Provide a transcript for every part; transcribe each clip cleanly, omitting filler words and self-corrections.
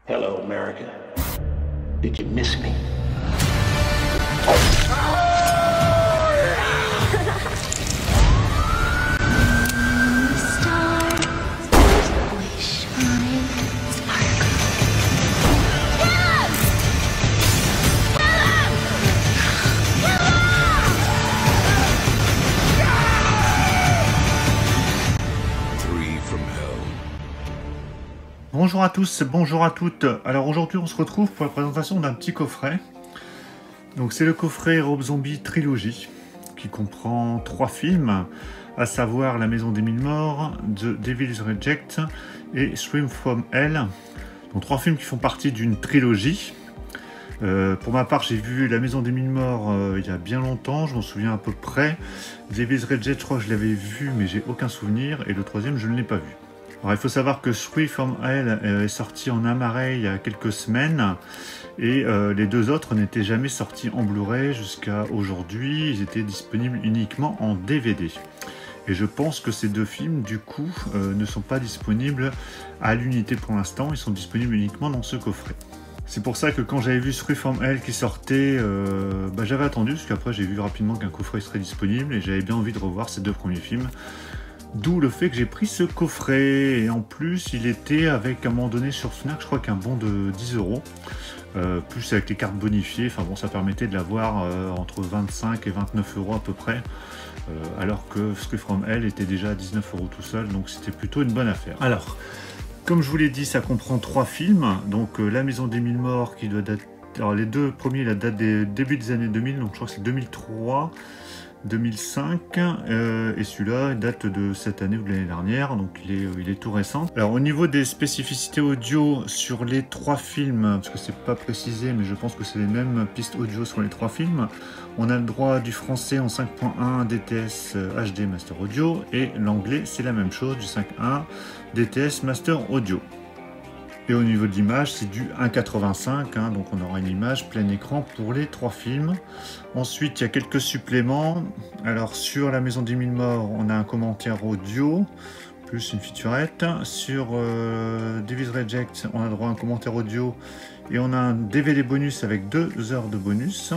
Hello, America. Did you miss me? Bonjour à tous, bonjour à toutes. Alors aujourd'hui on se retrouve pour la présentation d'un petit coffret. Donc c'est le coffret Rob Zombie Trilogy qui comprend 3 films, à savoir La Maison des Mille Morts, The Devil's Reject et Scream from Hell. Donc 3 films qui font partie d'une trilogie. Pour ma part j'ai vu La Maison des Mille Morts il y a bien longtemps, je m'en souviens à peu près. Devil's Reject je crois que je l'avais vu mais j'ai aucun souvenir, et le troisième je ne l'ai pas vu. Alors, il faut savoir que Scream from Hell est sorti en Amaray il y a quelques semaines, et les 2 autres n'étaient jamais sortis en Blu-ray jusqu'à aujourd'hui. Ils étaient disponibles uniquement en DVD. Et je pense que ces 2 films, du coup, ne sont pas disponibles à l'unité pour l'instant. Ils sont disponibles uniquement dans ce coffret. C'est pour ça que quand j'avais vu Scream from Hell qui sortait, j'avais attendu, parce qu'après j'ai vu rapidement qu'un coffret serait disponible, et j'avais bien envie de revoir ces 2 premiers films. D'où le fait que j'ai pris ce coffret, et en plus il était avec, à un moment donné sur Fnac, je crois qu'un bon de 10 €, plus avec les cartes bonifiées, enfin bon, ça permettait de l'avoir entre 25 et 29 € à peu près, alors que Scream from Hell était déjà à 19 € tout seul, donc c'était plutôt une bonne affaire. Alors, comme je vous l'ai dit, ça comprend 3 films, donc La Maison des Mille Morts qui doit dater, alors les 2 premiers, la date des débuts des années 2000, donc je crois que c'est 2003, 2005, et celui-là date de cette année ou de l'année dernière, donc il est tout récent. Alors au niveau des spécificités audio sur les 3 films, parce que c'est pas précisé mais je pense que c'est les mêmes pistes audio sur les 3 films, on a le droit du français en 5.1 DTS HD Master Audio, et l'anglais c'est la même chose, du 5.1 DTS Master Audio. Et au niveau de l'image, c'est du 1.85, donc on aura une image plein écran pour les 3 films. Ensuite, il y a quelques suppléments. Alors, sur La Maison des Mille Morts, on a un commentaire audio, plus une featurette. Sur Devil's Reject, on a droit à un commentaire audio, et on a un DVD bonus avec 2 heures de bonus.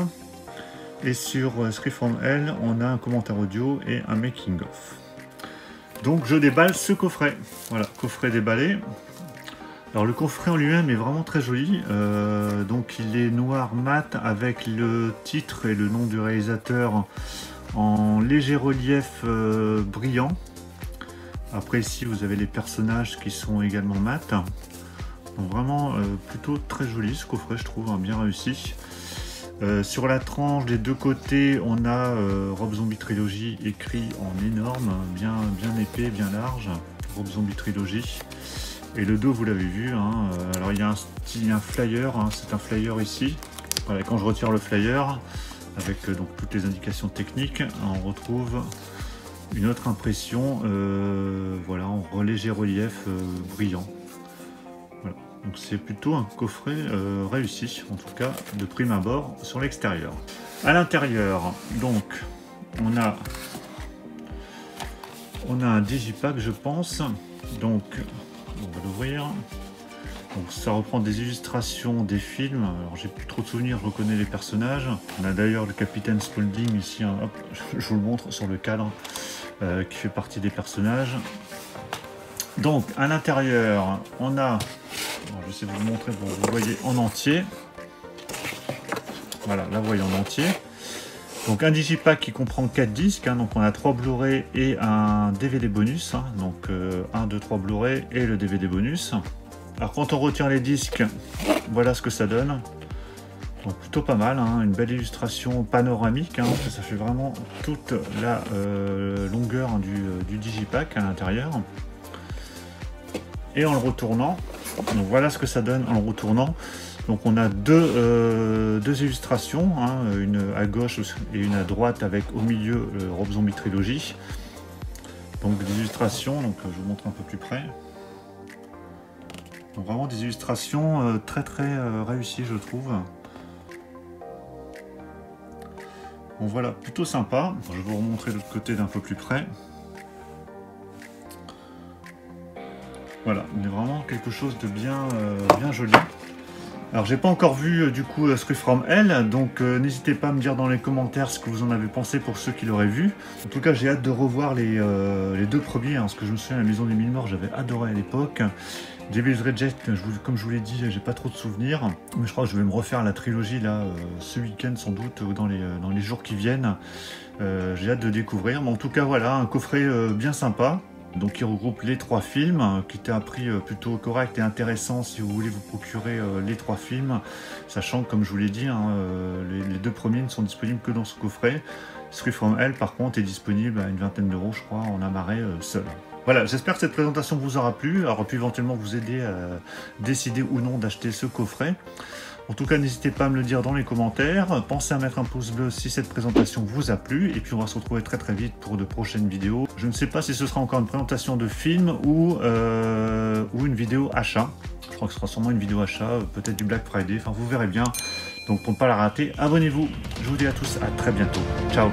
Et sur Scream from Hell, on a un commentaire audio et un making-of. Donc, je déballe ce coffret. Voilà, coffret déballé. Alors le coffret en lui-même est vraiment très joli, donc il est noir mat avec le titre et le nom du réalisateur en léger relief brillant. Après ici vous avez les personnages qui sont également mat, donc vraiment plutôt très joli ce coffret, je trouve, bien réussi. Sur la tranche des 2 côtés on a Rob Zombie Trilogy écrit en énorme, bien épais, bien large, Rob Zombie Trilogy. Et le dos, vous l'avez vu, alors il y a un flyer, c'est un flyer ici. Voilà, quand je retire le flyer, avec donc toutes les indications techniques, on retrouve une autre impression, voilà, en léger relief brillant. Voilà. Donc c'est plutôt un coffret réussi, en tout cas de prime abord sur l'extérieur. À l'intérieur, donc, on a un digipack, je pense, donc. On va l'ouvrir. Donc ça reprend des illustrations des films. Alors j'ai plus trop de souvenirs, je reconnais les personnages. On a d'ailleurs le capitaine Spaulding ici, hop, je vous le montre sur le cadre, qui fait partie des personnages. Donc à l'intérieur, on a, je vais essayer de vous le montrer pour que vous voyez en entier. Voilà, là vous voyez en entier. Donc un digipack qui comprend 4 disques, donc on a 3 Blu-ray et un DVD bonus, donc 1, 2, 3 Blu-ray et le DVD bonus. Alors quand on retient les disques, voilà ce que ça donne. Donc plutôt pas mal, une belle illustration panoramique, ça fait vraiment toute la longueur du digipack à l'intérieur. Et en le retournant, donc voilà ce que ça donne en le retournant. Donc on a deux illustrations, une à gauche et une à droite, avec au milieu Rob Zombie Trilogy. Donc des illustrations, donc je vous montre un peu plus près. Donc vraiment des illustrations très réussies, je trouve. Bon voilà, plutôt sympa. Je vais vous remontrer l'autre côté d'un peu plus près. Voilà, on est vraiment quelque chose de bien, bien joli. Alors j'ai pas encore vu du coup Scream from Hell, donc n'hésitez pas à me dire dans les commentaires ce que vous en avez pensé pour ceux qui l'auraient vu. En tout cas j'ai hâte de revoir les deux premiers, hein, parce que je me souviens La Maison des Mille Morts, j'avais adoré à l'époque. Devil's Reject, comme je vous l'ai dit, j'ai pas trop de souvenirs, mais je crois que je vais me refaire la trilogie là ce week-end sans doute, ou dans les jours qui viennent. J'ai hâte de découvrir, mais en tout cas voilà, un coffret bien sympa. Donc il regroupe les 3 films, qui étaient à un prix plutôt correct et intéressant si vous voulez vous procurer les 3 films, sachant que comme je vous l'ai dit, hein, les 2 premiers ne sont disponibles que dans ce coffret. Scream from Hell par contre est disponible à une vingtaine d'euros je crois, en amarré seul. Voilà, j'espère que cette présentation vous aura plu, aura pu éventuellement vous aider à décider ou non d'acheter ce coffret. En tout cas, n'hésitez pas à me le dire dans les commentaires. Pensez à mettre un pouce bleu si cette présentation vous a plu. Et puis on va se retrouver très très vite pour de prochaines vidéos. Je ne sais pas si ce sera encore une présentation de film ou une vidéo achat. Je crois que ce sera sûrement une vidéo achat, peut-être du Black Friday. Enfin, vous verrez bien. Donc pour ne pas la rater, abonnez-vous. Je vous dis à tous à très bientôt. Ciao.